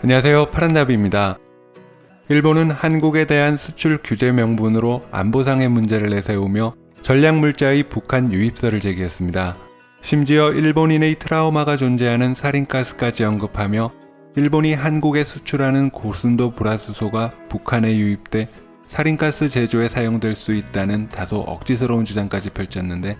안녕하세요, 파란나비입니다. 일본은 한국에 대한 수출 규제 명분으로 안보상의 문제를 내세우며 전략물자의 북한 유입설을 제기했습니다. 심지어 일본인의 트라우마가 존재하는 살인가스까지 언급하며 일본이 한국에 수출하는 고순도 불화수소가 북한에 유입돼 살인가스 제조에 사용될 수 있다는 다소 억지스러운 주장까지 펼쳤는데,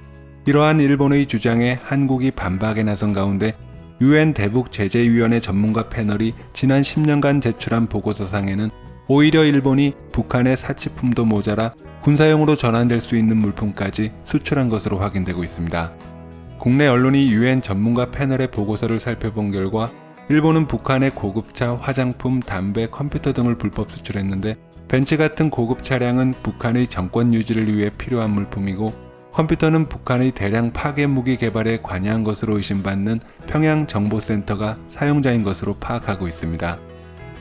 이러한 일본의 주장에 한국이 반박에 나선 가운데 UN 대북제재위원회 전문가 패널이 지난 10년간 제출한 보고서상에는 오히려 일본이 북한의 사치품도 모자라 군사용으로 전환될 수 있는 물품까지 수출한 것으로 확인되고 있습니다. 국내 언론이 UN 전문가 패널의 보고서를 살펴본 결과 일본은 북한의 고급차, 화장품, 담배, 컴퓨터 등을 불법 수출했는데, 벤츠 같은 고급 차량은 북한의 정권 유지를 위해 필요한 물품이고, 컴퓨터는 북한의 대량 파괴 무기 개발에 관여한 것으로 의심받는 평양정보센터가 사용자인 것으로 파악하고 있습니다.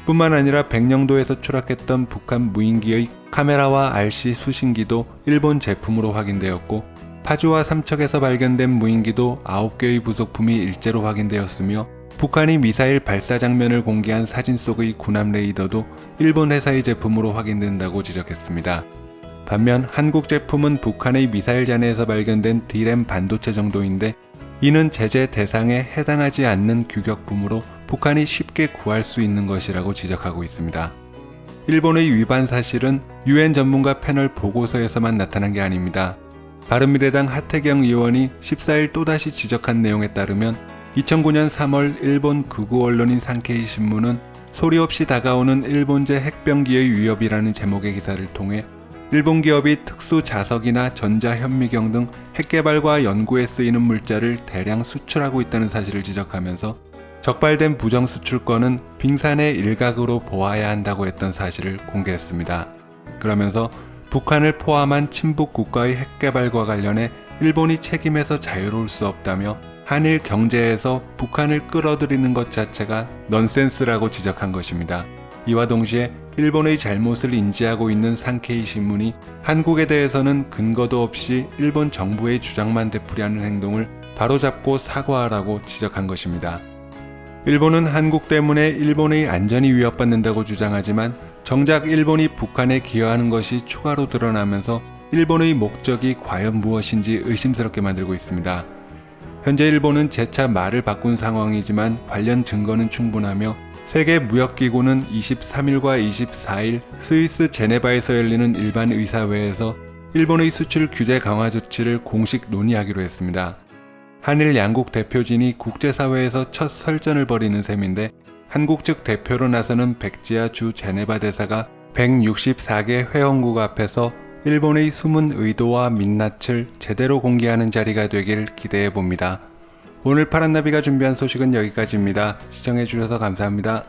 뿐만 아니라 백령도에서 추락했던 북한 무인기의 카메라와 RC 수신기도 일본 제품으로 확인되었고, 파주와 삼척에서 발견된 무인기도 9개의 부속품이 일제로 확인되었으며, 북한이 미사일 발사 장면을 공개한 사진 속의 군함 레이더도 일본 회사의 제품으로 확인된다고 지적했습니다. 반면 한국 제품은 북한의 미사일 잔해에서 발견된 D램 반도체 정도인데, 이는 제재 대상에 해당하지 않는 규격품으로 북한이 쉽게 구할 수 있는 것이라고 지적하고 있습니다. 일본의 위반 사실은 UN 전문가 패널 보고서에서만 나타난 게 아닙니다. 바른미래당 하태경 의원이 14일 또다시 지적한 내용에 따르면 2009년 3월 일본 극우 언론인 산케이 신문은 소리 없이 다가오는 일본제 핵병기의 위협이라는 제목의 기사를 통해 일본 기업이 특수 자석이나 전자현미경 등 핵개발과 연구에 쓰이는 물자를 대량 수출하고 있다는 사실을 지적하면서 적발된 부정수출권은 빙산의 일각으로 보아야 한다고 했던 사실을 공개했습니다. 그러면서 북한을 포함한 친북 국가의 핵개발과 관련해 일본이 책임에서 자유로울 수 없다며 한일 경제에서 북한을 끌어들이는 것 자체가 넌센스라고 지적한 것입니다. 이와 동시에 일본의 잘못을 인지하고 있는 산케이 신문이 한국에 대해서는 근거도 없이 일본 정부의 주장만 되풀이하는 행동을 바로잡고 사과하라고 지적한 것입니다. 일본은 한국 때문에 일본의 안전이 위협받는다고 주장하지만 정작 일본이 북한에 기여하는 것이 추가로 드러나면서 일본의 목적이 과연 무엇인지 의심스럽게 만들고 있습니다. 현재 일본은 재차 말을 바꾼 상황이지만 관련 증거는 충분하며 세계무역기구는 23일과 24일 스위스 제네바에서 열리는 일반의사회에서 일본의 수출 규제 강화 조치를 공식 논의하기로 했습니다. 한일 양국 대표진이 국제사회에서 첫 설전을 벌이는 셈인데, 한국 측 대표로 나서는 백지아 주 제네바 대사가 164개 회원국 앞에서 일본의 숨은 의도와 민낯을 제대로 공개하는 자리가 되길 기대해봅니다. 오늘 파란나비가 준비한 소식은 여기까지입니다. 시청해주셔서 감사합니다.